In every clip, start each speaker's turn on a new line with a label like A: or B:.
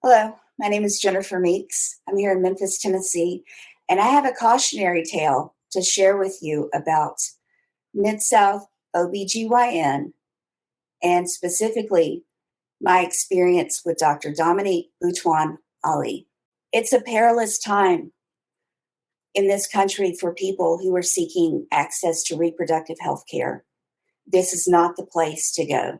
A: Hello, my name is Jennifer Meeks. I'm here in Memphis, Tennessee, and I have a cautionary tale to share with you about MidSouth ObGyn and specifically my experience with Dr. Dominique Boutouin Ali. It's a perilous time in this country for people who are seeking access to reproductive health care. This is not the place to go.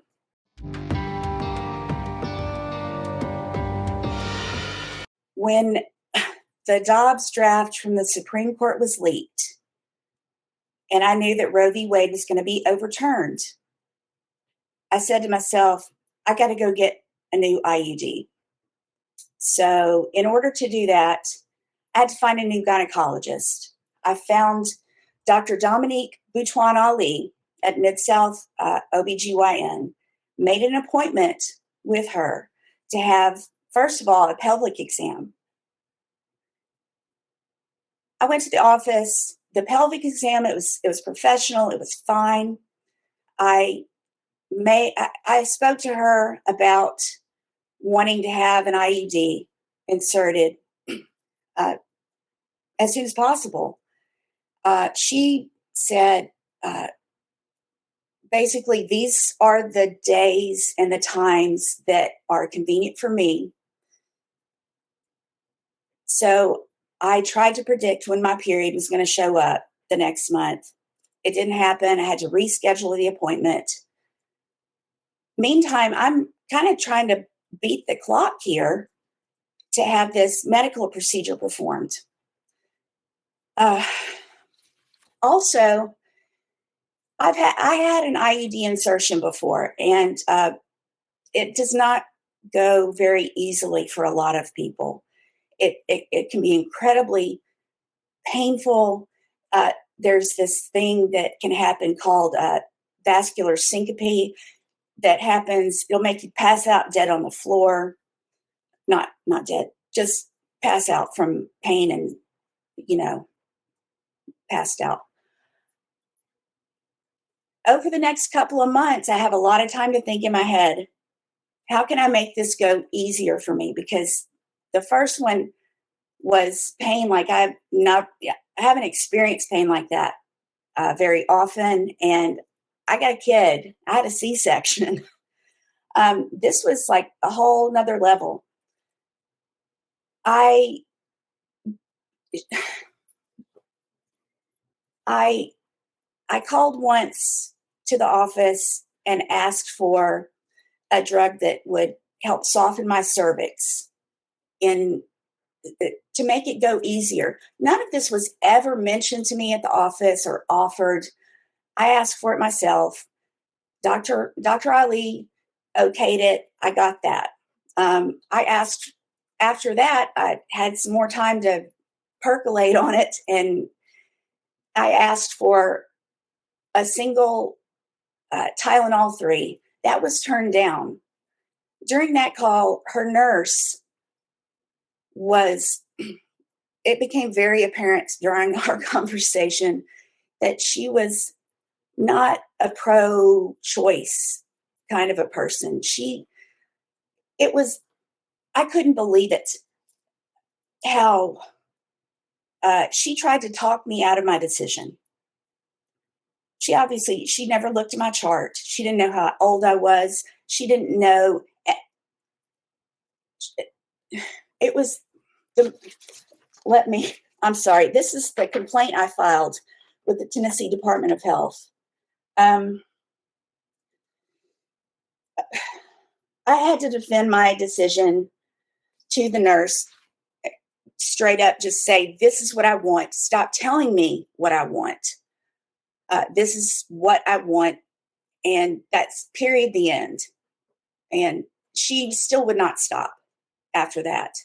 A: When the Dobbs draft from the Supreme Court was leaked, and I knew that Roe v. Wade was going to be overturned, I said to myself, I got to go get a new IUD. So in order to do that, I had to find a new gynecologist. I found Dr. Dominique Boutouin Ali at MidSouth ObGyn, made an appointment with her to have, first of all, a pelvic exam. I went to the office. The pelvic exam, it was professional. It was fine. I spoke to her about wanting to have an IUD inserted as soon as possible. She said, basically, these are the days and the times that are convenient for me. So I tried to predict when my period was going to show up the next month. It didn't happen. I had to reschedule the appointment. Meantime, I'm kind of trying to beat the clock here to have this medical procedure performed. Also, I had an IUD insertion before, and it does not go very easily for a lot of people. It can be incredibly painful. There's this thing that can happen called vascular syncope that happens. It'll make you pass out dead on the floor. Not dead, just pass out from pain and, passed out. Over the next couple of months, I have a lot of time to think in my head, how can I make this go easier for me? Because the first one was pain like I haven't experienced pain like that very often. And I got a kid. I had a C-section. This was like a whole nother level. I called once to the office and asked for a drug that would help soften my cervix to make it go easier. None of this was ever mentioned to me at the office or offered. I asked for it myself. Dr. Ali okayed it. I got that. I asked after that, I had some more time to percolate on it, and I asked for a single Tylenol 3. That was turned down. During that call, her nurse it became very apparent during our conversation that she was not a pro-choice kind of a person. I couldn't believe it, how she tried to talk me out of my decision. She never looked at my chart. She didn't know how old I was. She didn't know. It was I'm sorry. This is the complaint I filed with the Tennessee Department of Health. I had to defend my decision to the nurse, straight up just say, this is what I want. Stop telling me what I want. This is what I want. And that's period, the end. And she still would not stop after that.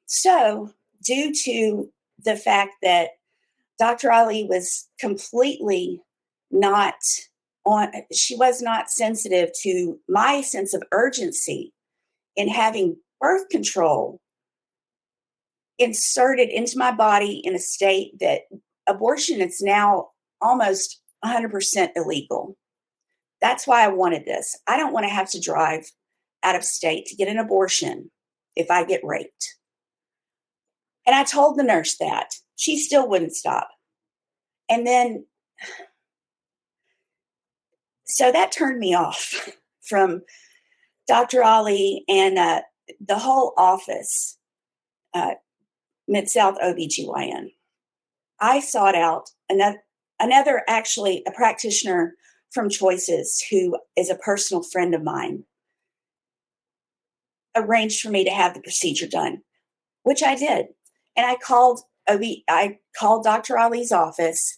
A: So due to the fact that Dr. Ali was completely she was not sensitive to my sense of urgency in having birth control inserted into my body in a state that abortion is now almost 100% illegal. That's why I wanted this. I don't want to have to drive out of state to get an abortion if I get raped. And I told the nurse that. She still wouldn't stop. And then, so that turned me off from Dr. Ali and the whole office, MidSouth ObGyn. I sought out another, actually, a practitioner from Choices who is a personal friend of mine, arranged for me to have the procedure done, which I did. And I called Dr. Ali's office,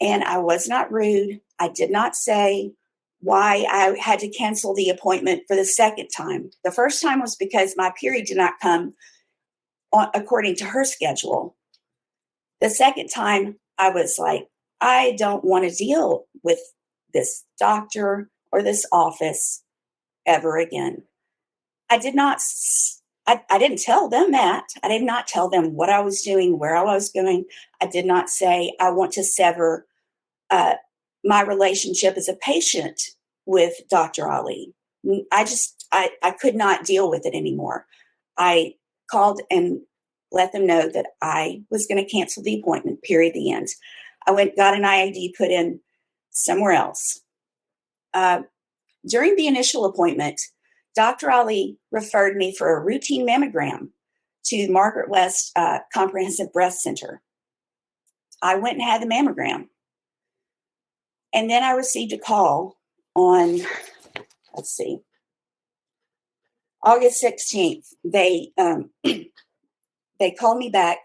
A: and I was not rude. I did not say why I had to cancel the appointment for the second time. The first time was because my period did not come according to her schedule. The second time, I was like, I don't want to deal with this doctor or this office ever again. I didn't tell them that. I did not tell them what I was doing, where I was going. I did not say I want to sever my relationship as a patient with Dr. Ali. I could not deal with it anymore. I called and let them know that I was going to cancel the appointment, period, the end. I got an IUD put in somewhere else. During the initial appointment, Dr. Ali referred me for a routine mammogram to Margaret West Comprehensive Breast Center. I went and had the mammogram. And then I received a call on, August 16th. They called me back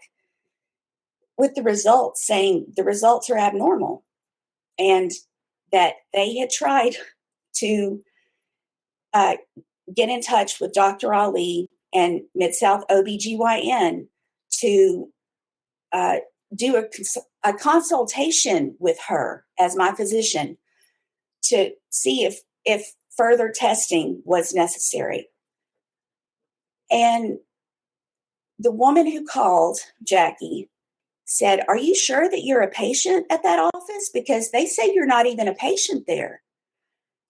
A: with the results, saying the results are abnormal and that they had tried to get in touch with Dr. Ali and MidSouth ObGyn to do a consultation with her as my physician to see if further testing was necessary. And the woman who called, Jackie, said, "Are you sure that you're a patient at that office? Because they say you're not even a patient there."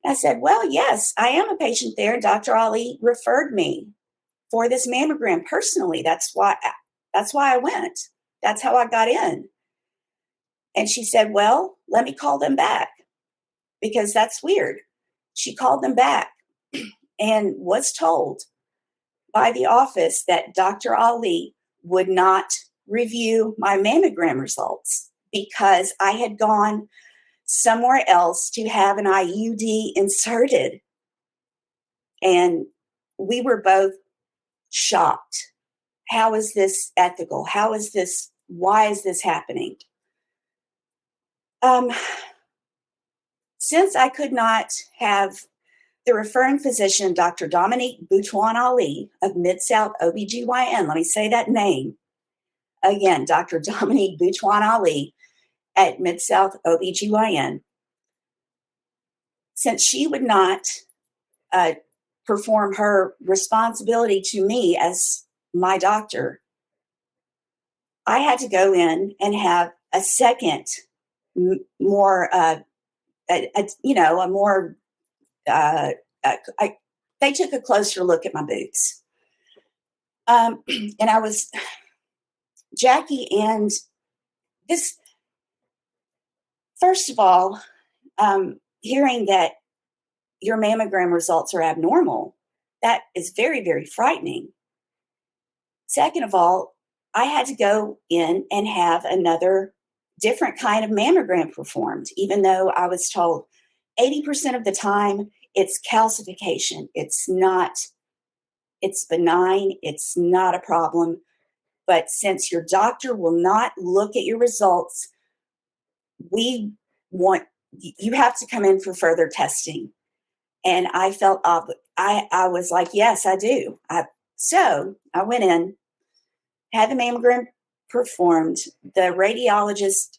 A: I said, "Well, yes, I am a patient there. Dr. Ali referred me for this mammogram personally. That's why I went. That's how I got in." And she said, "Well, let me call them back because that's weird." She called them back and was told by the office that Dr. Ali would not review my mammogram results because I had gone somewhere else to have an IUD inserted. And we were both shocked. How is this ethical? Why is this happening? Since I could not have the referring physician, Dr. Dominique Boutouin Ali of MidSouth ObGyn, let me say that name again, Dr. Dominique Boutouin Ali at MidSouth ObGyn, since she would not perform her responsibility to me as my doctor, I had to go in and have a second, more, they took a closer look at my boots. And I was, Jackie, and this, first of all, hearing that your mammogram results are abnormal, that is very, very frightening. Second of all, I had to go in and have another different kind of mammogram performed, even though I was told 80% of the time it's calcification. It's benign. It's not a problem. But since your doctor will not look at your results, you have to come in for further testing. And I felt I was like, yes, I do. So I went in, had the mammogram performed. The radiologist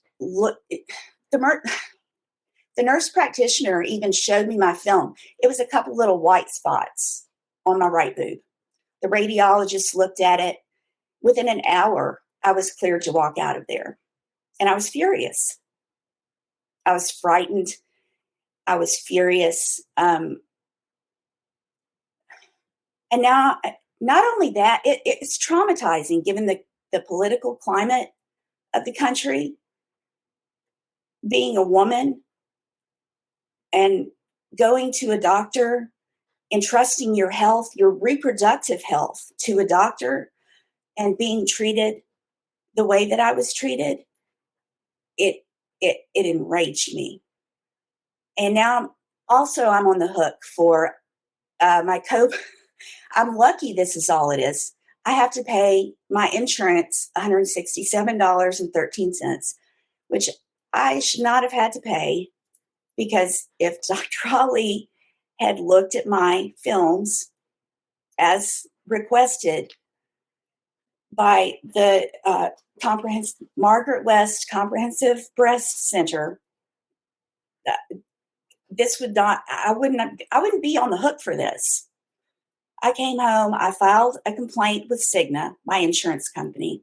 A: the nurse practitioner even showed me my film. It was a couple little white spots on my right boob. The radiologist looked at it. Within an hour, I was cleared to walk out of there. And I was furious. I was frightened. I was furious. And now, not only that, it's traumatizing given the political climate of the country, being a woman and going to a doctor, entrusting your health, your reproductive health to a doctor and being treated the way that I was treated, it enraged me. And now also I'm on the hook for my co. I'm lucky this is all it is. I have to pay my insurance $167.13, which I should not have had to pay, because if Dr. Ali had looked at my films as requested by the Margaret West Comprehensive Breast Center, this would not, I wouldn't be on the hook for this. I came home, I filed a complaint with Cigna, my insurance company.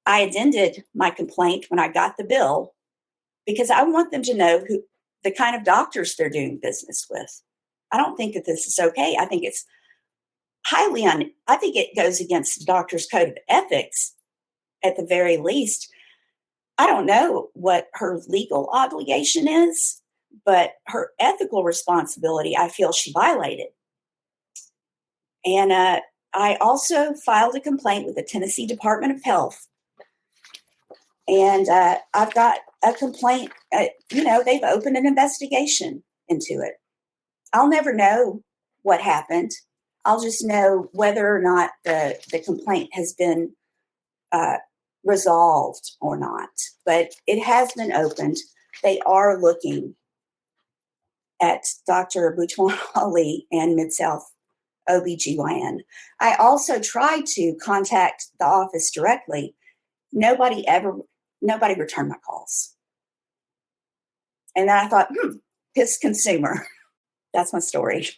A: I addended my complaint when I got the bill because I want them to know the kind of doctors they're doing business with. I don't think that this is okay. I think it's I think it goes against the doctor's code of ethics at the very least. I don't know what her legal obligation is, but her ethical responsibility, I feel she violated. And I also filed a complaint with the Tennessee Department of Health. And I've got a complaint, they've opened an investigation into it. I'll never know what happened. I'll just know whether or not the complaint has been resolved or not. But it has been opened. They are looking at Dr. Butwan Ali and MidSouth ObGyn. I also tried to contact the office directly. Nobody returned my calls. And then I thought, PissedConsumer. That's my story.